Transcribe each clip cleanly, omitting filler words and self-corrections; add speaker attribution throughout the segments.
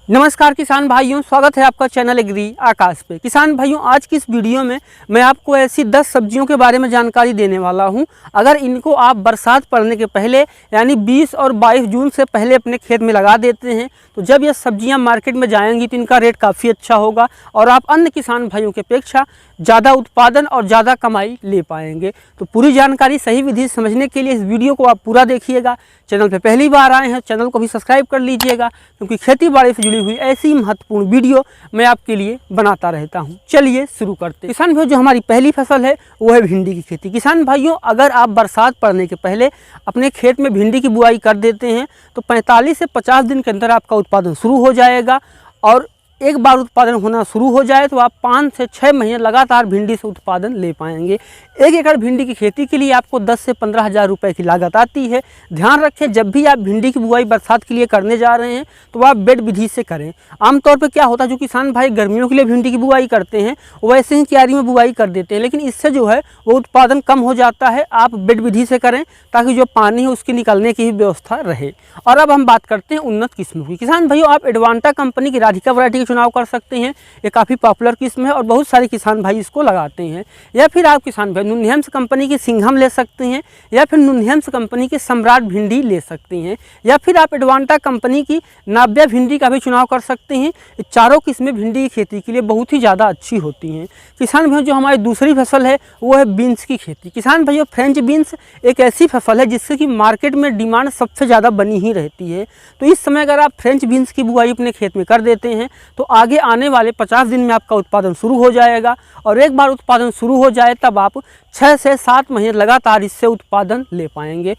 Speaker 1: नमस्कार किसान भाइयों, स्वागत है आपका चैनल एग्री आकाश पे। किसान भाइयों, आज की इस वीडियो में मैं आपको ऐसी 10 सब्जियों के बारे में जानकारी देने वाला हूं। अगर इनको आप बरसात पड़ने के पहले यानी 20 और 22 जून से पहले अपने खेत में लगा देते हैं तो जब ये सब्जियां मार्केट में जाएंगी तो इनका रेट काफ़ी अच्छा होगा और आप अन्य किसान भाइयों की अपेक्षा ज़्यादा उत्पादन और ज़्यादा कमाई ले पाएंगे। तो पूरी जानकारी सही विधि समझने के लिए इस वीडियो को आप पूरा देखिएगा। चैनल पे पहली बार आए हैं, चैनल को भी सब्सक्राइब कर लीजिएगा, क्योंकि खेती बाड़ी से जुड़ी हुई ऐसी महत्वपूर्ण वीडियो मैं आपके लिए बनाता रहता हूं। चलिए शुरू करते हैं। किसान भाइयों, जो हमारी पहली फसल है वो है भिंडी की खेती। किसान भाइयों, अगर आप बरसात पड़ने के पहले अपने खेत में भिंडी की बुआई कर देते हैं तो 45 से 50 दिन के अंदर आपका उत्पादन शुरू हो जाएगा और एक बार उत्पादन होना शुरू हो जाए तो आप 5 से 6 महीने लगातार भिंडी से उत्पादन ले पाएंगे। 1 एकड़ भिंडी की खेती के लिए आपको 10 से 15 हज़ार रुपये की लागत आती है। ध्यान रखें, जब भी आप भिंडी की बुआई बरसात के लिए करने जा रहे हैं तो आप बेड विधि से करें। आमतौर पर क्या होता है, जो किसान भाई गर्मियों के लिए भिंडी की बुआई करते हैं वैसे ही क्यारी में बुआई कर देते हैं, लेकिन इससे जो है वो उत्पादन कम हो जाता है। आप बेड विधि से करें ताकि जो पानी है उसके निकलने की भी व्यवस्था रहे। और अब हम बात करते हैं उन्नत किस्मों की। किसान भाइयों, आप एडवांटा कंपनी की राधिका वैरायटी चुनाव कर सकते हैं। ये काफ़ी पॉपुलर किस्म है और बहुत सारे किसान भाई इसको लगाते हैं। या फिर आप किसान भाई नुनहेम्स कंपनी की सिंघम ले सकते हैं, या फिर नुनहेम्स कंपनी की सम्राट भिंडी ले सकते हैं, या फिर आप एडवांटा कंपनी की नाव्या भिंडी का भी चुनाव कर सकते हैं। ये चारों किस्में भिंडी की खेती के लिए बहुत ही ज़्यादा अच्छी होती हैं। किसान भाइयों, जो हमारी दूसरी फसल है वो है बीन्स की खेती। किसान भाइयों, फ्रेंच बीन्स एक ऐसी फसल है जिससे कि मार्केट में डिमांड सबसे ज़्यादा बनी ही रहती है। तो इस समय अगर आप फ्रेंच बीन्स की बुआई अपने खेत में कर देते हैं तो आगे आने वाले 50 दिन में आपका उत्पादन शुरू हो जाएगा और एक बार उत्पादन शुरू हो जाए तब आप 6 से 7 महीने लगातार इससे उत्पादन ले पाएंगे।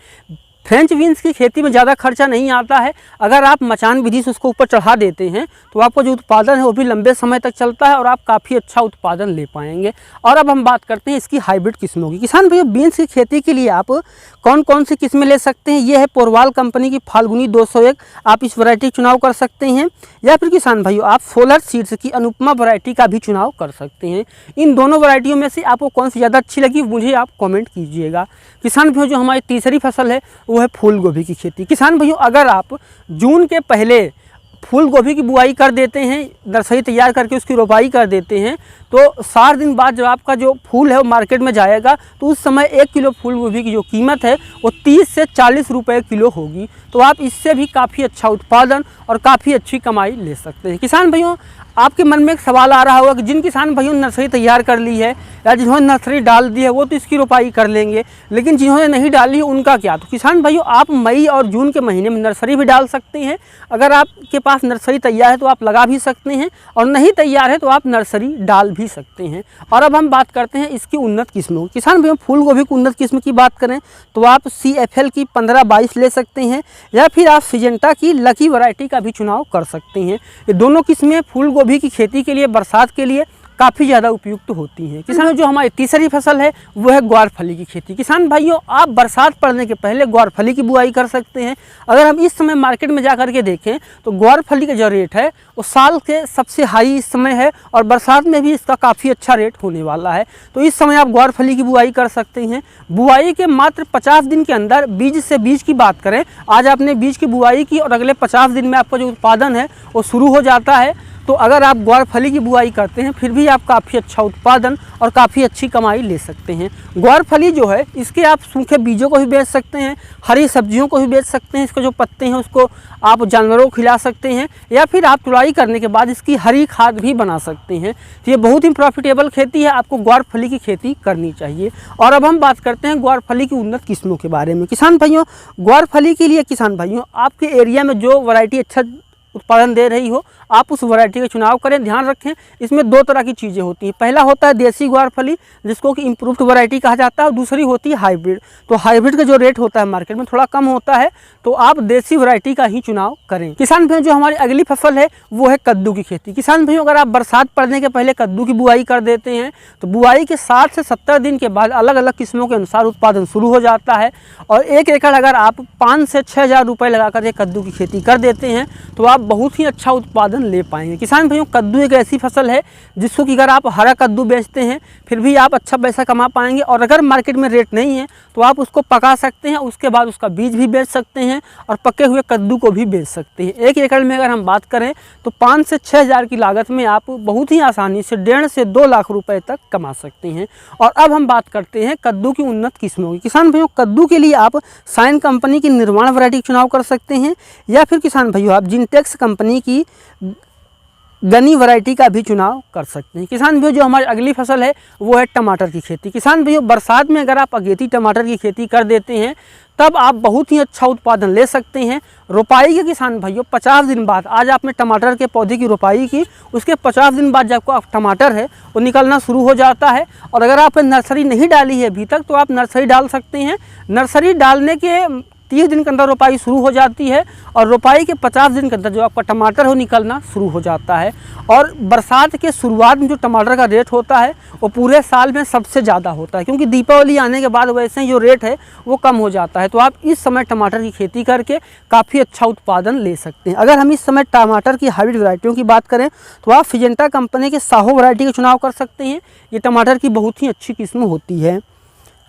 Speaker 1: फ्रेंच बीन्स की खेती में ज़्यादा खर्चा नहीं आता है। अगर आप मचान विधि से उसको ऊपर चढ़ा देते हैं तो आपका जो उत्पादन है वो भी लंबे समय तक चलता है और आप काफ़ी अच्छा उत्पादन ले पाएंगे। और अब हम बात करते हैं इसकी हाइब्रिड किस्मों की। किसान भैया, बीन्स की खेती के लिए आप कौन कौन सी किस्में ले सकते हैं? ये है पोरवाल कंपनी की फाल्गुनी 201, आप इस वैरायटी चुनाव कर सकते हैं। या फिर किसान भाइयों, आप सोलर सीड्स की अनुपमा वैरायटी का भी चुनाव कर सकते हैं। इन दोनों वैरायटियों में से आपको कौन सी ज़्यादा अच्छी लगी मुझे आप कमेंट कीजिएगा। किसान भाइयों, जो हमारी तीसरी फसल है वो है फूल गोभी की खेती। किसान भाइयों, अगर आप जून के पहले फूल गोभी की बुआई कर देते हैं, नर्सरी तैयार करके उसकी रोपाई कर देते हैं, तो 60 दिन बाद जब आपका जो फूल है वो मार्केट में जाएगा तो उस समय 1 किलो फूल गोभी की जो कीमत है वो 30 से 40 रुपये किलो होगी। तो आप इससे भी काफ़ी अच्छा उत्पादन और काफ़ी अच्छी कमाई ले सकते हैं। किसान भाइयों, आपके मन में एक सवाल आ रहा होगा कि जिन किसान भाइयों ने नर्सरी तैयार कर ली है या जिन्होंने नर्सरी डाल दी है वो तो इसकी रोपाई कर लेंगे, लेकिन जिन्होंने नहीं डाली है उनका क्या? तो किसान भाइयों, आप मई और जून के महीने में नर्सरी भी डाल सकते हैं। अगर आपके पास नर्सरी तैयार है तो आप लगा भी सकते हैं, और नहीं तैयार है तो आप नर्सरी डाल भी सकते हैं। और अब हम बात करते हैं इसकी उन्नत किस्मों की। किसान भाइयों, फूल गोभी की उन्नत किस्म की बात करें तो आप CFL की 1522 ले सकते हैं, या फिर आप सिजेंटा की लकी वैरायटी का भी चुनाव कर सकते हैं। ये दोनों किस्में फूल गोभी की खेती के लिए, बरसात के लिए काफ़ी ज़्यादा उपयुक्त होती हैं। किसान, जो हमारी तीसरी फसल है वो है ग्वारफली की खेती। किसान भाइयों, आप बरसात पड़ने के पहले ग्वारफली की बुआई कर सकते हैं। अगर हम इस समय मार्केट में जा कर के देखें तो ग्वारफली का जो रेट है वो साल के सबसे हाई इस समय है और बरसात में भी इसका काफ़ी अच्छा रेट होने वाला है। तो इस समय आप ग्वारफली की बुआई कर सकते हैं। बुआई के मात्र 50 दिन के अंदर बीज से बीज की बात करें, आज आपने बीज की बुआई की और अगले 50 दिन में आपका जो उत्पादन है वो शुरू हो जाता है। तो अगर आप ग्वारफली की बुआई करते हैं फिर भी आप काफ़ी अच्छा उत्पादन और काफ़ी अच्छी कमाई ले सकते हैं। ग्वारफली जो है इसके आप सूखे बीजों को भी बेच सकते हैं, हरी सब्जियों को भी बेच सकते हैं। इसके जो पत्ते हैं उसको आप जानवरों को खिला सकते हैं, या फिर आप तुड़ाई करने के बाद इसकी हरी खाद भी बना सकते हैं। तो ये बहुत ही प्रॉफिटेबल खेती है, आपको ग्वारफली की खेती करनी चाहिए। और अब हम बात करते हैं ग्वारफली की उन्नत किस्मों के बारे में। किसान भाइयों, ग्वारफली के लिए किसान भाइयों आपके एरिया में जो वैरायटी अच्छा उत्पादन दे रही हो आप उस वैरायटी का चुनाव करें। ध्यान रखें, इसमें 2 तरह की चीज़ें होती हैं। पहला होता है देसी ग्वारफली, जिसको कि इम्प्रूव्ड वैरायटी कहा जाता है, और दूसरी होती है हाइब्रिड। तो हाइब्रिड का जो रेट होता है मार्केट में थोड़ा कम होता है, तो आप देसी वैरायटी का ही चुनाव करें। किसान भाइयों, जो हमारी अगली फसल है वो है कद्दू की खेती। किसान भाइयों, अगर आप बरसात पड़ने के पहले कद्दू की बुआई कर देते हैं तो बुआई के 60 से 70 दिन के बाद अलग अलग किस्मों के अनुसार उत्पादन शुरू हो जाता है। और 1 एकड़ अगर आप 5 से 6 हज़ार रुपये लगा कर कद्दू की खेती कर देते हैं तो आप बहुत ही अच्छा उत्पादन ले पाएंगे। किसान भाइयों, कद्दू एक ऐसी फसल है जिसको कि अगर आप हरा कद्दू बेचते हैं फिर भी आप अच्छा पैसा कमा पाएंगे, और अगर मार्केट में रेट नहीं है तो आप उसको पका सकते हैं, उसके बाद उसका बीज भी बेच सकते हैं और पके हुए कद्दू को भी बेच सकते हैं। 1 एकड़ में अगर हम बात करें तो 5 से 6 हज़ार की लागत में आप बहुत ही आसानी से 1.5 से 2 लाख रुपए तक कमा सकते हैं। और अब हम बात करते हैं कद्दू की उन्नत किस्मों की। किसान भाइयों, कद्दू के लिए आप साइन कंपनी की निर्वाण वैरायटी का चुनाव कर सकते हैं, या फिर किसान भाइयों आप जिनटेक्स कंपनी की गनी वैरायटी का भी चुनाव कर सकते हैं। किसान भाइयों, जो हमारी अगली फसल है वो है टमाटर की खेती। किसान भाइयों, बरसात में अगर आप अगेती टमाटर की खेती कर देते हैं तब आप बहुत ही अच्छा उत्पादन ले सकते हैं। रोपाई के किसान भाइयों 50 दिन बाद, आज आपने टमाटर के पौधे की रोपाई की, उसके 50 दिन बाद जब आपका टमाटर है वो निकलना शुरू हो जाता है। और अगर आपने नर्सरी नहीं डाली है अभी तक तो आप नर्सरी डाल सकते हैं। नर्सरी डालने के 30 दिन के अंदर रोपाई शुरू हो जाती है और रोपाई के 50 दिन के अंदर जो आपका टमाटर हो निकलना शुरू हो जाता है। और बरसात के शुरुआत में जो टमाटर का रेट होता है वो पूरे साल में सबसे ज़्यादा होता है, क्योंकि दीपावली आने के बाद वैसे ही जो रेट है वो कम हो जाता है। तो आप इस समय टमाटर की खेती करके काफ़ी अच्छा उत्पादन ले सकते हैं। अगर हम इस समय टमाटर की हाइब्रिड वैरायटियों की बात करें तो आप सिजेंटा कंपनी के साहो वैरायटी का चुनाव कर सकते हैं। ये टमाटर की बहुत ही अच्छी किस्म होती है।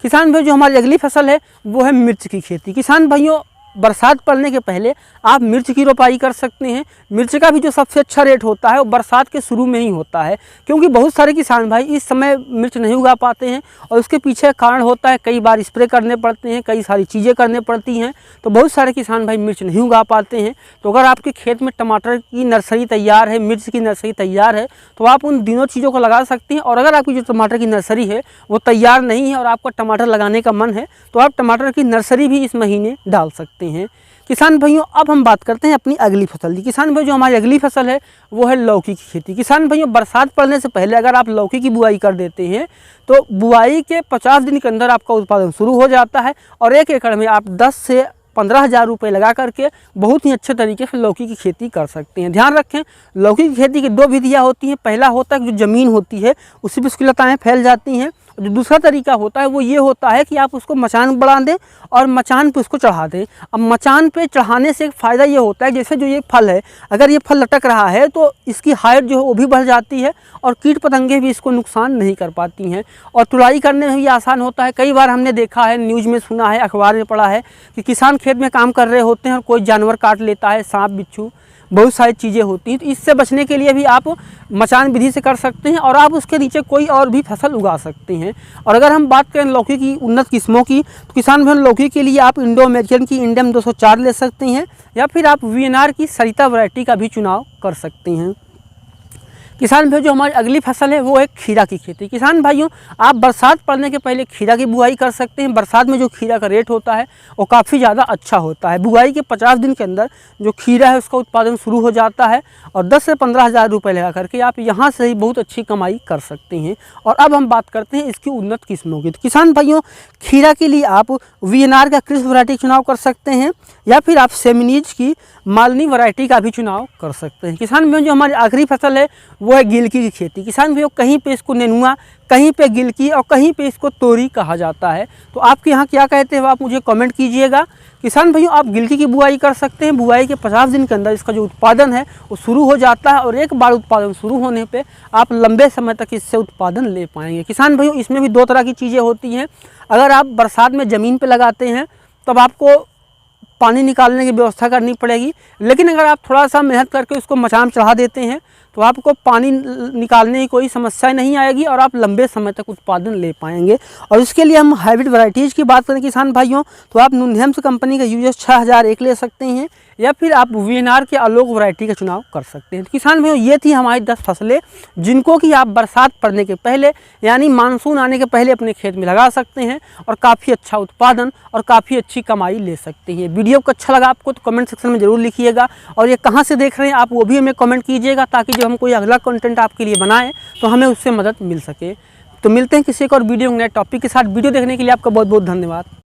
Speaker 1: किसान भाइयों, जो हमारी अगली फसल है वो है मिर्च की खेती। किसान भाइयों, बरसात पड़ने के पहले आप मिर्च की रोपाई कर सकते हैं। मिर्च का भी जो सबसे अच्छा रेट होता है वो बरसात के शुरू में ही होता है, क्योंकि बहुत सारे किसान भाई इस समय मिर्च नहीं उगा पाते हैं और उसके पीछे कारण होता है कई बार स्प्रे करने पड़ते हैं, कई सारी चीज़ें करने पड़ती हैं, तो बहुत सारे किसान भाई मिर्च नहीं उगा पाते हैं। तो अगर आपके खेत में टमाटर की नर्सरी तैयार है, मिर्च की नर्सरी तैयार है, तो आप उन दोनों चीज़ों को लगा सकते हैं। और अगर आपकी जो टमाटर की नर्सरी है वो तैयार नहीं है और आपका टमाटर लगाने का मन है तो आप टमाटर की नर्सरी भी इस महीने डाल सकते हैं। किसान भाइयों, अब हम बात करते हैं अपनी अगली फसल की। किसान भाइयों, जो हमारी अगली फसल है वो है लौकी की खेती। किसान भाइयों, बरसात पड़ने से पहले अगर आप लौकी की बुआई कर देते हैं तो बुआई के 50 दिन के अंदर आपका उत्पादन शुरू हो जाता है और 1 एकड़ में आप 10 से 15 हज़ार रुपये लगा करके बहुत ही अच्छे तरीके से लौकी की खेती कर सकते हैं। ध्यान रखें, लौकी की खेती की 2 विधियाँ होती हैं। पहला होता है कि जो ज़मीन होती है उसी पर उसकी लताएँ फैल जाती हैं। जो दूसरा तरीका होता है वो ये होता है कि आप उसको मचान बढ़ा दें और मचान पे उसको चढ़ा दें। अब मचान पे चढ़ाने से एक फ़ायदा ये होता है, जैसे जो ये फल है, अगर ये फल लटक रहा है तो इसकी हाइट जो है वो भी बढ़ जाती है और कीट पतंगे भी इसको नुकसान नहीं कर पाती हैं और तुड़ाई करने में भी आसान होता है। कई बार हमने देखा है, न्यूज़ में सुना है, अखबार में पढ़ा है कि किसान खेत में काम कर रहे होते हैं और कोई जानवर काट लेता है, सांप बिच्छू, बहुत सारी चीज़ें होती हैं। तो इससे बचने के लिए भी आप मचान विधि से कर सकते हैं और आप उसके नीचे कोई और भी फसल उगा सकते हैं। और अगर हम बात करें लौकी की उन्नत किस्मों की तो किसान भाई लौकी के लिए आप इंडो अमेरिकन की इंडियम 204 ले सकते हैं या फिर आप वीएनआर की सरिता वैरायटी का भी चुनाव कर सकते हैं। किसान भाइयों, जो हमारी अगली फसल है वो है खीरा की खेती। किसान भाइयों, आप बरसात पड़ने के पहले खीरा की बुआई कर सकते हैं। बरसात में जो खीरा का रेट होता है वो काफ़ी ज़्यादा अच्छा होता है। बुआई के 50 दिन के अंदर जो खीरा है उसका उत्पादन शुरू हो जाता है और 10 से 15 हज़ार रुपये लगा करके आप यहाँ से ही बहुत अच्छी कमाई कर सकते हैं। और अब हम बात करते हैं इसकी उन्नत किस्मों की। तो किसान भाइयों, खीरा के लिए आप वीएनआर का क्रिस्प वैरायटी चुनाव कर सकते हैं या फिर आप सेमिनीज की मालनी वैरायटी का भी चुनाव कर सकते हैं। किसान भाइयों, जो हमारी आखिरी फसल है वो है गिलकी की खेती। किसान भाइयों, कहीं पे इसको नेनुआ, कहीं पे गिलकी और कहीं पे इसको तोरी कहा जाता है। तो आपके यहाँ क्या कहते हैं आप मुझे कमेंट कीजिएगा। किसान भाइयों, आप गिलकी की बुआई कर सकते हैं। बुआई के 50 दिन के अंदर इसका जो उत्पादन है वो शुरू हो जाता है और एक बार उत्पादन शुरू होने पे आप लंबे समय तक इससे उत्पादन ले पाएंगे। किसान भाइयों, इसमें भी 2 तरह की चीज़ें होती हैं। अगर आप बरसात में ज़मीन पे लगाते हैं तब आपको पानी निकालने की व्यवस्था करनी पड़ेगी, लेकिन अगर आप थोड़ा सा मेहनत करके उसको मचान चढ़ा देते हैं तो आपको पानी निकालने की कोई समस्या नहीं आएगी और आप लंबे समय तक उत्पादन ले पाएंगे। और इसके लिए हम हाइब्रिड वैरायटीज़ की बात करें किसान भाइयों तो आप नुनहेम्स कंपनी का यूएस 6001 ले सकते हैं या फिर आप वीएनआर के आलोक वैरायटी का चुनाव कर सकते हैं। तो किसान भाइयों, ये थी हमारी 10 फसलें जिनको कि आप बरसात पड़ने के पहले यानी मानसून आने के पहले अपने खेत में लगा सकते हैं और काफ़ी अच्छा उत्पादन और काफ़ी अच्छी कमाई ले सकते हैं। वीडियो को अच्छा लगा आपको तो कमेंट सेक्शन में ज़रूर लिखिएगा और ये कहाँ से देख रहे हैं आप वो भी हमें कमेंट कीजिएगा, ताकि जब हम कोई अगला कंटेंट आपके लिए बनाएं तो हमें उससे मदद मिल सके। तो मिलते हैं किसी एक और वीडियो नए टॉपिक के साथ। वीडियो देखने के लिए आपका बहुत बहुत धन्यवाद।